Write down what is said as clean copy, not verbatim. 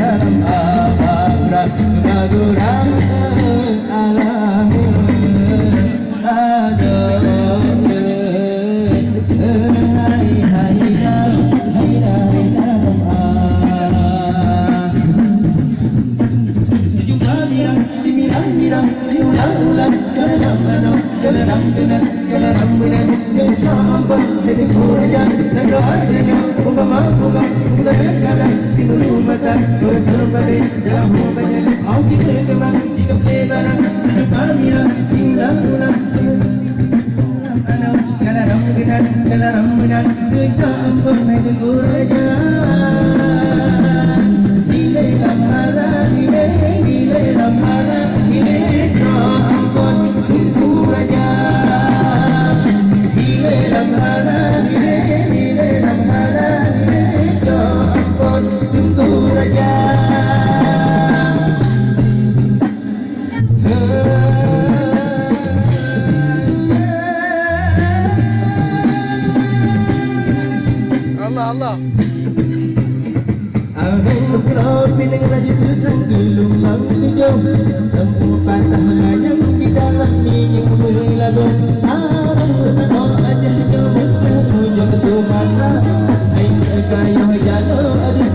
dalam akhirat keraguan alam ada siulang-ulang kadang-kadang kadang-kadang kadang-kadang mencampur jadi kurang dan doanya umpama kadang-kadang simbol mata berbalik dalam hubungan au kita kemang jika lebaran sedang kamera siulang-ulang kadang-kadang kadang-kadang mencampur jadi kurang nilai lamaran nilai lamaran nilai campur tunggu raja nilai lamaran nilai lamaran nilai campur tunggu raja Allah Allah pulau piling raja putra gelombang hijau lembu patah mengayang di dalam minyak melabu arang aja jauh menuju ke Sumatera air kaya jatuh